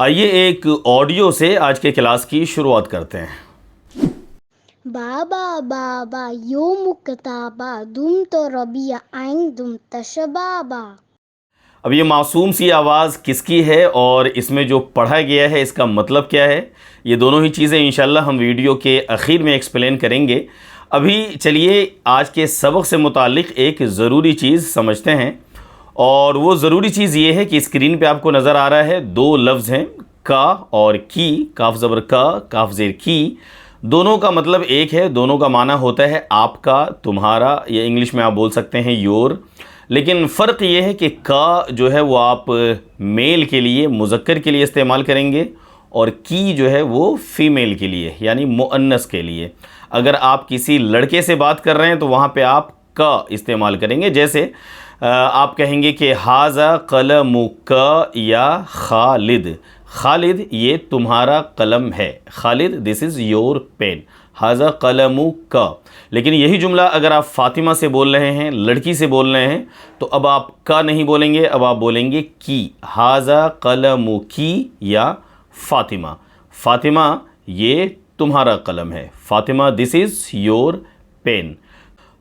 آئیے ایک آڈیو سے آج کے کلاس کی شروعات کرتے ہیں۔ بابا بابا یوم کتابا دم تو ربیع عین دم تشبابا۔ اب یہ معصوم سی آواز کس کی ہے اور اس میں جو پڑھا گیا ہے اس کا مطلب کیا ہے، یہ دونوں ہی چیزیں انشاءاللہ ہم ویڈیو کے اخیر میں ایکسپلین کریں گے۔ ابھی چلیے آج کے سبق سے متعلق ایک ضروری چیز سمجھتے ہیں، اور وہ ضروری چیز یہ ہے کہ اسکرین پہ آپ کو نظر آ رہا ہے دو لفظ ہیں، کا اور کی، کاف زبر کا، کاف زیر کی۔ دونوں کا مطلب ایک ہے، دونوں کا معنی ہوتا ہے آپ کا، تمہارا، یا انگلش میں آپ بول سکتے ہیں یور۔ لیکن فرق یہ ہے کہ کا جو ہے وہ آپ میل کے لیے، مذکر کے لیے استعمال کریں گے، اور کی جو ہے وہ فیمیل کے لیے یعنی مؤنث کے لیے۔ اگر آپ کسی لڑکے سے بات کر رہے ہیں تو وہاں پہ آپ کا استعمال کریں گے، جیسے آپ کہیں گے کہ ھذا قلمک یا خالد، خالد یہ تمہارا قلم ہے، خالد دس از یور پین، ھذا قلمک۔ لیکن یہی جملہ اگر آپ فاطمہ سے بول رہے ہیں، لڑکی سے بول رہے ہیں، تو اب آپ کا نہیں بولیں گے، اب آپ بولیں گے کی، ھذا قلمکی یا فاطمہ، فاطمہ یہ تمہارا قلم ہے، فاطمہ دس از یور پین۔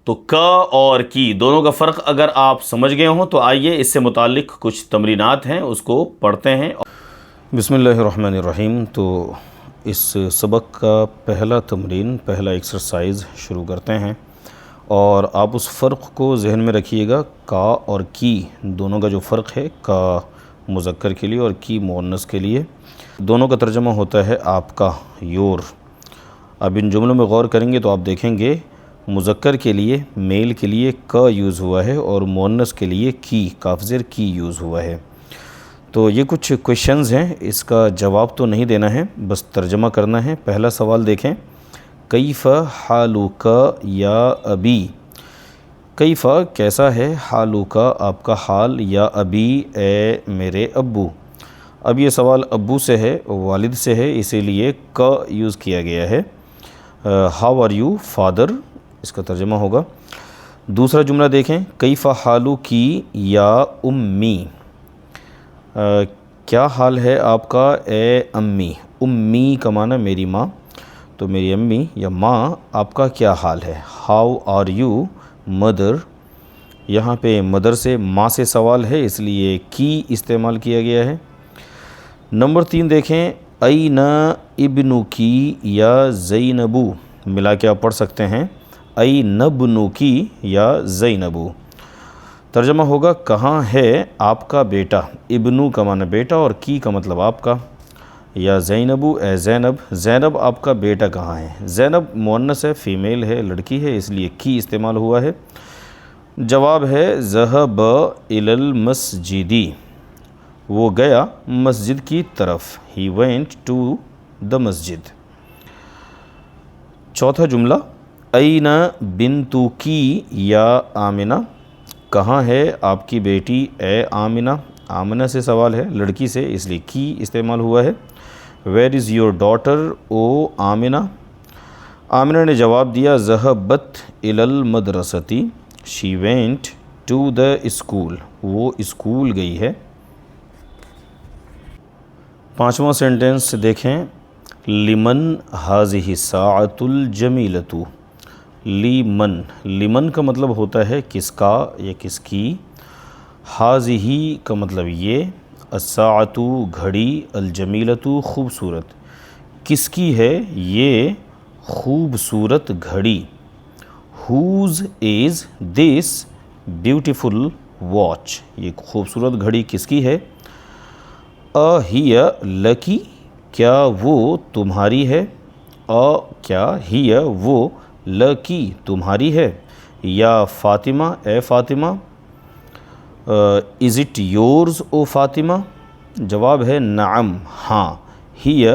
تو کا اور کی دونوں کا فرق اگر آپ سمجھ گئے ہوں تو آئیے اس سے متعلق کچھ تمرینات ہیں اس کو پڑھتے ہیں۔ بسم اللہ الرحمن الرحیم۔ تو اس سبق کا پہلا تمرین، پہلا ایکسرسائز شروع کرتے ہیں، اور آپ اس فرق کو ذہن میں رکھیے گا، کا اور کی دونوں کا جو فرق ہے، کا مذکر کے لیے اور کی مؤنث کے لیے۔ دونوں کا ترجمہ ہوتا ہے آپ کا، یور۔ اب ان جملوں میں غور کریں گے تو آپ دیکھیں گے مذکر کے لیے، میل کے لیے کا یوز ہوا ہے، اور مؤنث کے لیے کی، کاف زیر کی یوز ہوا ہے۔ تو یہ کچھ کویشچنز ہیں، اس کا جواب تو نہیں دینا ہے، بس ترجمہ کرنا ہے۔ پہلا سوال دیکھیں، کیف حالک یا ابی، کیف کیسا ہے، حالک آپ کا حال، یا ابی اے میرے ابو۔ اب یہ سوال ابو سے ہے، والد سے ہے، اسی لیے کا یوز کیا گیا ہے۔ ہاؤ آر یو فادر، اس کا ترجمہ ہوگا۔ دوسرا جملہ دیکھیں، کیف حالکی یا امی، کیا حال ہے آپ کا اے امی، امی کا معنی میری ماں، تو میری امی یا ماں آپ کا کیا حال ہے۔ ہاؤ آر یو مدر، یہاں پہ مدر سے، ماں سے سوال ہے، اس لیے کی استعمال کیا گیا ہے۔ نمبر 3 دیکھیں، این ابنکی یا زینبو، ملا کے آپ پڑھ سکتے ہیں، این ابنکی یا زینبو۔ ترجمہ ہوگا کہاں ہے آپ کا بیٹا، ابنو کا معنی بیٹا اور کی کا مطلب آپ کا، یا زینبو اے زینب، زینب آپ کا بیٹا کہاں ہے۔ زینب مؤنث ہے، فیمیل ہے، لڑکی ہے، اس لیے کی استعمال ہوا ہے۔ جواب ہے ذہب الی المسجد، وہ گیا مسجد کی طرف، ہی وینٹ ٹو دا مسجد۔ چوتھا جملہ، این بنتکی یا آمنہ، کہاں ہے آپ کی بیٹی اے آمنہ، آمنہ سے سوال ہے، لڑکی سے، اس لیے کی استعمال ہوا ہے۔ Where is your daughter O Amna, Amna نے جواب دیا ذہبت الی المدرسۃ، she went to the school, وہ اسکول گئی ہے۔ پانچواں سینٹنس دیکھیں، لمن ھذہ الساعۃ الجمیلۃ، لیمن، لیمن کا مطلب ہوتا ہے کس کا یا کس کی، ھذہ کا مطلب یہ، الساعۃ گھڑی، الجمیلۃ خوبصورت، کس کی ہے یہ خوبصورت گھڑی، whose is this beautiful watch، یہ خوبصورت گھڑی کس کی ہے۔ اہی لکی، کیا وہ تمہاری ہے، کیا ہی وہ لکی تمہاری ہے، یا فاطمہ اے فاطمہ، از اٹ یورز او فاطمہ، جواب ہے نعم ہاں، ہی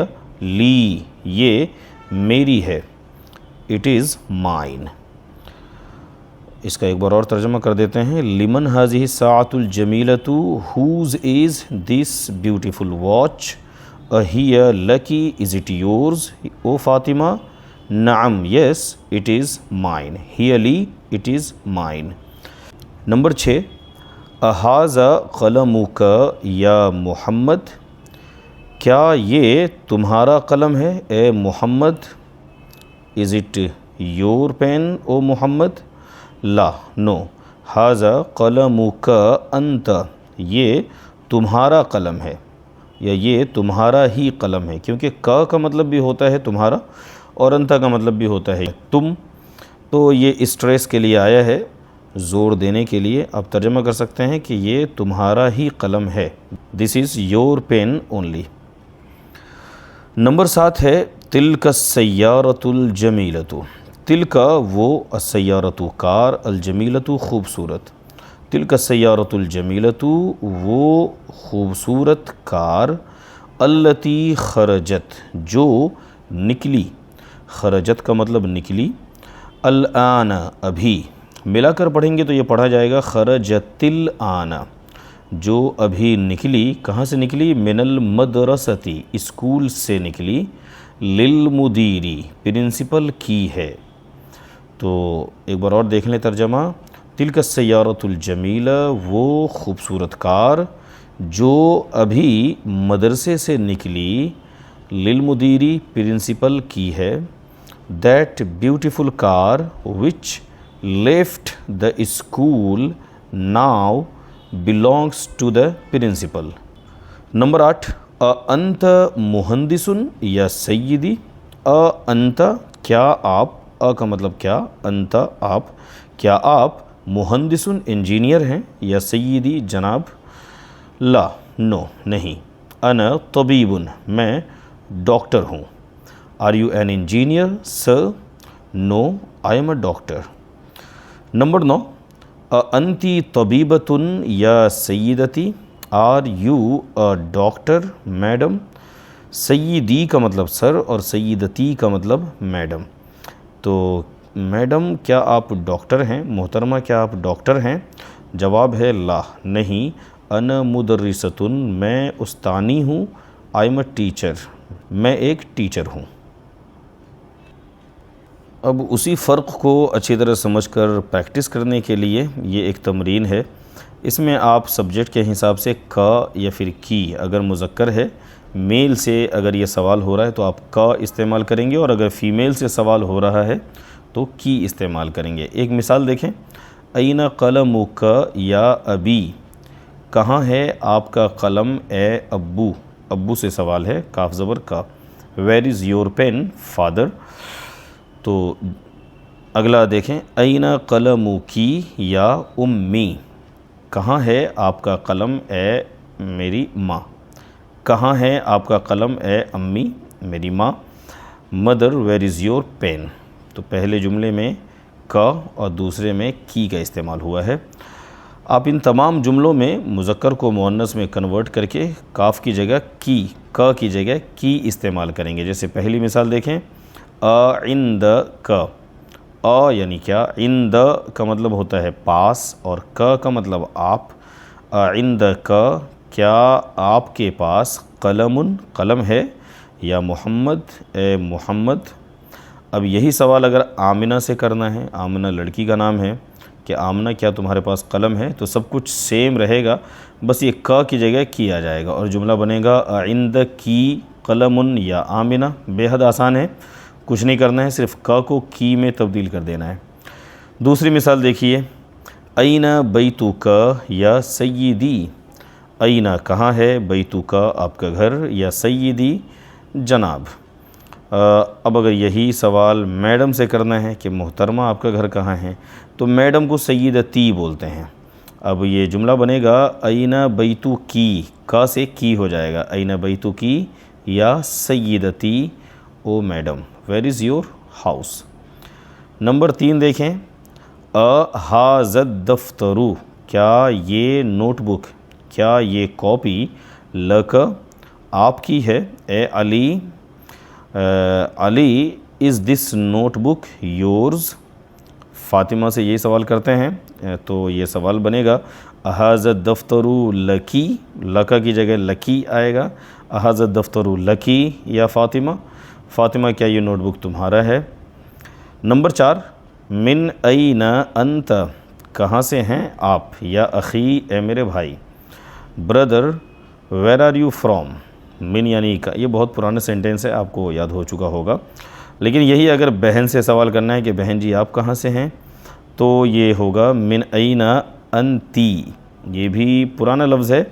لی یہ میری ہے، اٹ از مائن۔ اس کا ایک بار اور ترجمہ کر دیتے ہیں، لمن ھذہ الساعۃ الجمیلۃ whose is this beautiful watch، اہی لکی is it yours O Fatima, نعم یس اٹ از مائن، ہی لی اٹ از مائن۔ نمبر 6، اھذا قلمک یا محمد، کیا یہ تمہارا قلم ہے اے Muhammad? Is it your pen O Muhammad? لا، نو، ھذا قلمک انت، یہ تمہارا قلم ہے یا یہ تمہارا ہی قلم ہے، کیونکہ کا مطلب بھی ہوتا ہے تمہارا اور انت کا مطلب بھی ہوتا ہے تم، تو یہ اسٹریس کے لیے آیا ہے، زور دینے کے لیے آپ ترجمہ کر سکتے ہیں کہ یہ تمہارا ہی قلم ہے، this is your pen only. Number 7 ہے تلک السیارۃ الجمیلۃ، تلک وہ، السیارۃ کار، الجمیلۃ خوبصورت، تلک السیارۃ الجمیلۃ وہ خوبصورت کار، التی خرجت جو نکلی، خرجت کا مطلب نکلی، الآن ابھی، ملا کر پڑھیں گے تو یہ پڑھا جائے گا خرجت الآن، جو ابھی نکلی، کہاں سے نکلی؟ من المدرستی، اسکول سے نکلی، للمدیری، پرنسپل کی ہے۔ تو ایک بار اور دیکھ لیں ترجمہ، تلک السیارۃ الجمیلہ وہ خوبصورت کار جو ابھی مدرسے سے نکلی، للمدیری پرنسپل کی ہے، that beautiful car which left the school now belongs to the principal۔ Number 8، انت مہندس یا سیدی، انت کیا آپ، کا مطلب کیا، انت آپ، کیا آپ مہندس انجینئر ہیں یا سیدی جناب؟ لا، نو، نہیں، انا طبیب، میں ڈاکٹر ہوں، are you an engineer sir? No, I am a doctor. Number 9، انتی طبیبۃ یا سیدتی، are you a doctor madam? سیدی کا مطلب سر اور سیدتی کا مطلب میڈم، تو میڈم کیا آپ ڈاکٹر ہیں؟ محترمہ کیا آپ ڈاکٹر ہیں؟ جواب ہے لا، نہیں، انا مدرسۃ، میں استانی ہوں، آئی ایم اے ٹیچر، میں ایک ٹیچر ہوں۔ اب اسی فرق کو اچھی طرح سمجھ کر پریکٹس کرنے کے لیے یہ ایک تمرین ہے، اس میں آپ سبجیکٹ کے حساب سے کا یا پھر کی، اگر مذکر ہے میل سے اگر یہ سوال ہو رہا ہے تو آپ کا استعمال کریں گے، اور اگر فیمیل سے سوال ہو رہا ہے تو کی استعمال کریں گے۔ ایک مثال دیکھیں، این قلمک یا ابی، کہاں ہے آپ کا قلم اے ابو؟ ابو سے سوال ہے، کاف زبر کا۔ Where is your pen father? تو اگلا دیکھیں، این قلمکی یا امی، کہاں ہے آپ کا قلم اے میری ماں؟ کہاں ہے آپ کا قلم اے امی میری ماں؟ Mother where is your pen? تو پہلے جملے میں کا اور دوسرے میں کی کا استعمال ہوا ہے۔ آپ ان تمام جملوں میں مذکر کو مؤنث میں کنورٹ کر کے کاف کی جگہ کی، کا کی جگہ کی استعمال کریں گے۔ جیسے پہلی مثال دیکھیں، عند کا، یعنی کیا، عند کا مطلب ہوتا ہے پاس اور کا مطلب آپ۔ عند کا، کیا آپ کے پاس قلم، قلم ہے، یا محمد، اے محمد۔ اب یہی سوال اگر آمنہ سے کرنا ہے، آمنہ لڑکی کا نام ہے، کہ آمنہ کیا تمہارے پاس قلم ہے، تو سب کچھ سیم رہے گا، بس یہ کا کی جگہ کی آ جائے گا اور جملہ بنے گا عند کی قلم یا آمنہ۔ بے حد آسان ہے، کچھ نہیں کرنا ہے، صرف کا کو کی میں تبدیل کر دینا ہے۔ دوسری مثال دیکھیے، این بیتک یا سیدی، این کہاں ہے، بیتک آپ کا گھر، یا سیدی جناب۔ اب اگر یہی سوال میڈم سے کرنا ہے کہ محترمہ آپ کا گھر کہاں ہے، تو میڈم کو سیدتی بولتے ہیں۔ اب یہ جملہ بنے گا این بیتکی، کا سے کی ہو جائے گا، این بیتکی یا سیدتی O madam, where is your house. Number 3 دیکھیں، ھذا الدفتر، کیا یہ نوٹ بک، کیا یہ کاپی، لک آپ کی ہے، اے علی، علی از دس نوٹ بک یورز؟ فاطمہ سے یہی سوال کرتے ہیں، تو یہ سوال بنے گا ھذا الدفتر لکی، لکا کی جگہ لکی آئے گا، ھذا الدفتر لکی یا فاطمہ، فاطمہ کیا یہ نوٹ بک تمہارا ہے؟ نمبر 4، من این انت، کہاں سے ہیں آپ، یا اخی اے میرے بھائی۔ Brother where are you from, من یعنی کا، یہ بہت پرانا سینٹینس ہے، آپ کو یاد ہو چکا ہوگا، لیکن یہی اگر بہن سے سوال کرنا ہے کہ بہن جی آپ کہاں سے ہیں، تو یہ ہوگا من این انتی، یہ بھی پرانا لفظ ہے۔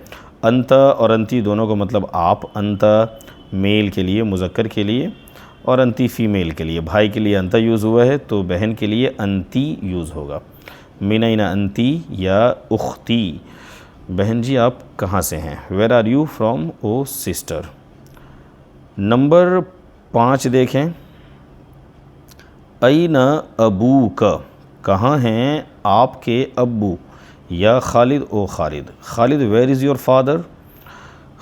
انت اور انتی دونوں کا مطلب آپ، انت میل کے لیے مذکر کے لیے اور انتی فیمیل کے لیے، بھائی کے لیے انتا یوز ہوا ہے تو بہن کے لیے انتی یوز ہوگا، من این انتی یا اختی، بہن جی آپ کہاں سے ہیں، where are you from o sister. نمبر 5 دیکھیں، این ابوک، کہاں ہیں آپ کے ابو، یا Khalid O Khalid, Khalid where is your father,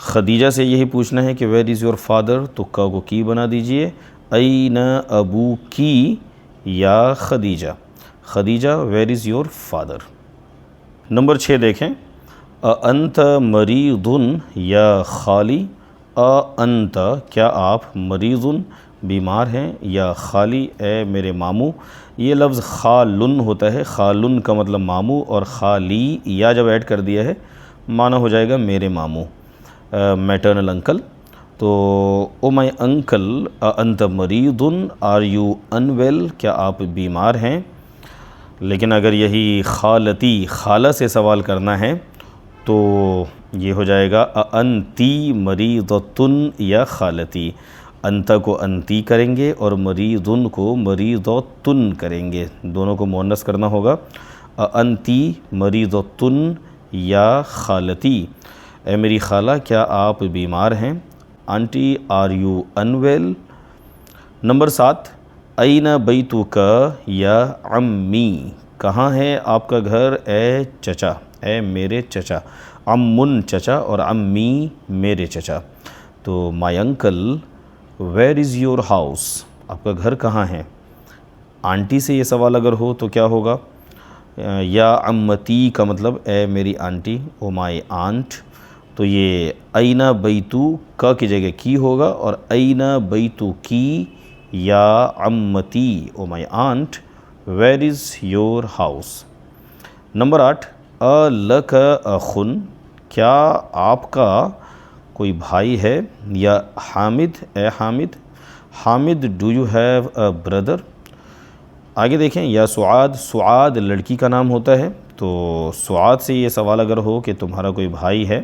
Khadija سے یہی پوچھنا ہے کہ ویئر از یور فادر، تو کا کو کی بنا دیجئے، این ابوکی یا Khadija, Khadija where is your father. Number 6 دیکھیں، انت مریض یا خالی، انت کیا آپ مریض بیمار ہیں، یا خالی اے میرے ماموں، یہ لفظ خالن ہوتا ہے، خالن کا مطلب ماموں، اور خالی یا جب ایڈ کر دیا ہے معنی ہو جائے گا میرے ماموں، میٹرنل انکل۔ تو او مائی انکل انت مریض، آر یو انویل، کیا آپ بیمار ہیں۔ لیکن اگر یہی خالتی خالہ سے سوال کرنا ہے تو یہ ہو جائے گا انتی مریضتن یا خالتی، انتا کو انتی کریں گے اور مریضن کو مریضتن کریں گے، دونوں کو مؤنث کرنا ہوگا، انتی مریضتن یا خالتی، اے میری خالہ کیا آپ بیمار ہیں، aunty are you unwell. Number 7، این بیتک یا عمی، کہاں ہے آپ کا گھر اے چچا، اے میرے چچا، عمن چچا اور عمی میرے چچا، تو my uncle where is your house, آپ کا گھر کہاں ہے۔ آنٹی سے یہ سوال اگر ہو تو کیا ہوگا، یا عمتی کا مطلب اے میری آنٹی، او مائی آنٹ، تو یہ این بیتو کا کی جگہ کی ہوگا، اور این بیتو کی یا عمتی، oh my aunt where is your house. Number 8، لک اخن، کیا آپ کا کوئی بھائی ہے، یا حامد اے Hamid, Hamid do you have a brother. آگے دیکھیں، یا سعاد، سعاد لڑکی کا نام ہوتا ہے، تو سعاد سے یہ سوال اگر ہو کہ تمہارا کوئی بھائی ہے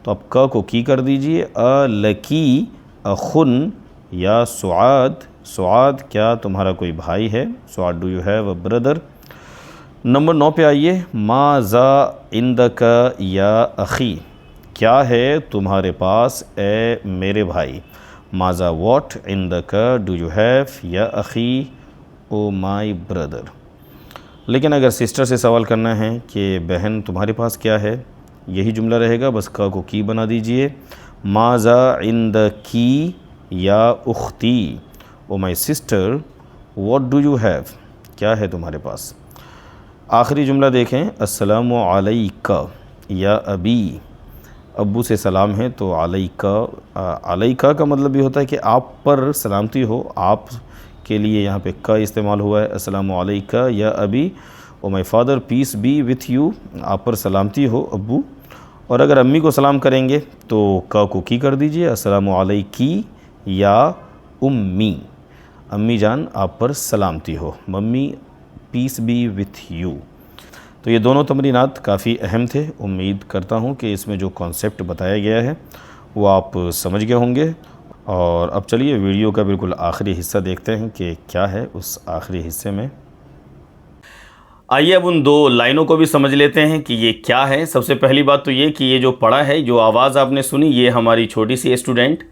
تو آپ کا کو کی کر دیجئے، لکی اخن یا سعاد، سعاد کیا تمہارا کوئی بھائی ہے، Suad do you have a brother. Number 9 پہ آئیے، ماذا عندک یا اخی، کیا ہے تمہارے پاس اے میرے بھائی، ماذا واٹ عندک ڈو یو ہیو یا اخی او مائی بردر۔ لیکن اگر سسٹر سے سوال کرنا ہے کہ بہن تمہارے پاس کیا ہے، یہی جملہ رہے گا، بس کا کو کی بنا دیجئے، ماذا عندکی یا اختی oh my sister what do you have, کیا ہے تمہارے پاس۔ آخری جملہ دیکھیں، السلام علیکہ یا ابی، ابو سے سلام ہے تو علیکہ، علیکہ کا مطلب یہ ہوتا ہے کہ آپ پر سلامتی ہو، آپ کے لیے یہاں پہ کا استعمال ہوا ہے، السلام علیکہ یا ابی oh my father peace be with you, آپ پر سلامتی ہو ابو۔ اور اگر امی کو سلام کریں گے تو کا کو کی کر دیجئے، السلام علیکی یا امی، امی جان آپ پر سلامتی ہو، mummy peace be with you. تو یہ دونوں تمرینات کافی اہم تھے، امید کرتا ہوں کہ اس میں جو کانسیپٹ بتایا گیا ہے وہ آپ سمجھ گئے ہوں گے۔ اور اب چلیے ویڈیو کا بالکل آخری حصہ دیکھتے ہیں کہ کیا ہے اس آخری حصے میں۔ آئیے اب ان 2 لائنوں کو بھی سمجھ لیتے ہیں کہ یہ کیا ہے۔ سب سے پہلی بات تو یہ کہ یہ جو پڑھا ہے، جو آواز آپ نے سنی، یہ ہماری چھوٹی سی اسٹوڈنٹ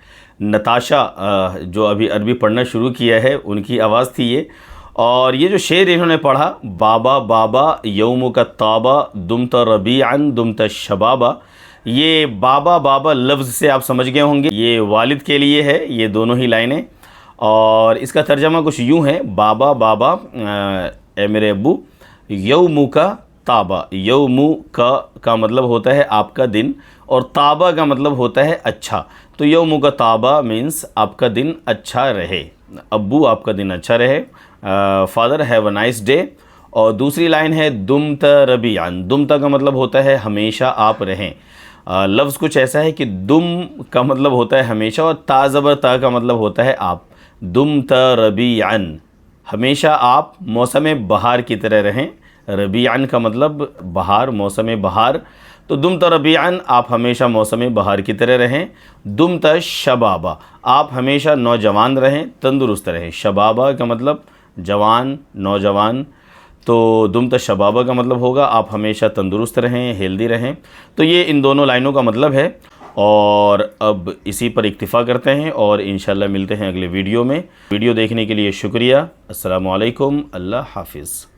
نتاشا جو ابھی عربی پڑھنا شروع کیا ہے، ان کی آواز تھی یہ۔ اور یہ جو شعر انہوں نے پڑھا، بابا بابا یومک طابا دمت ربیعا دمت شبابا، یہ بابا بابا لفظ سے آپ سمجھ گئے ہوں گے یہ والد کے لیے ہے، یہ دونوں ہی لائنیں۔ اور اس کا ترجمہ کچھ یوں ہے، بابا بابا اے میرے ابو، یومو کا طابا، یومو کا مطلب ہوتا ہے آپ کا دن، اور طابا کا مطلب ہوتا ہے اچھا، تو یومو کا طابا مینس آپ کا دن اچھا رہے، ابو آپ کا دن اچھا رہے، father have a nice day. اور دوسری لائن ہے دمت ربیعا، دمتا کا مطلب ہوتا ہے ہمیشہ آپ رہیں، لفظ کچھ ایسا ہے کہ دم کا مطلب ہوتا ہے ہمیشہ اور تا زبر تا کا مطلب ہوتا ہے آپ. دمت ربیعن، ہمیشہ آپ موسم بہار کی طرح رہیں. ربیعن کا مطلب بہار، موسم بہار. تو دمت ربیعن، آپ ہمیشہ موسم بہار کی طرح رہیں. دمت شبابا، آپ ہمیشہ نوجوان رہیں، تندرست رہیں. شبابا کا مطلب جوان، نوجوان. تو دمت شبابا کا مطلب ہوگا آپ ہمیشہ تندرست رہیں، ہیلدی رہیں. تو یہ ان دونوں لائنوں کا مطلب ہے. اور اب اسی پر اکتفا کرتے ہیں اور انشاءاللہ ملتے ہیں اگلے ویڈیو میں. ویڈیو دیکھنے کے لیے شکریہ. السلام علیکم. اللہ حافظ.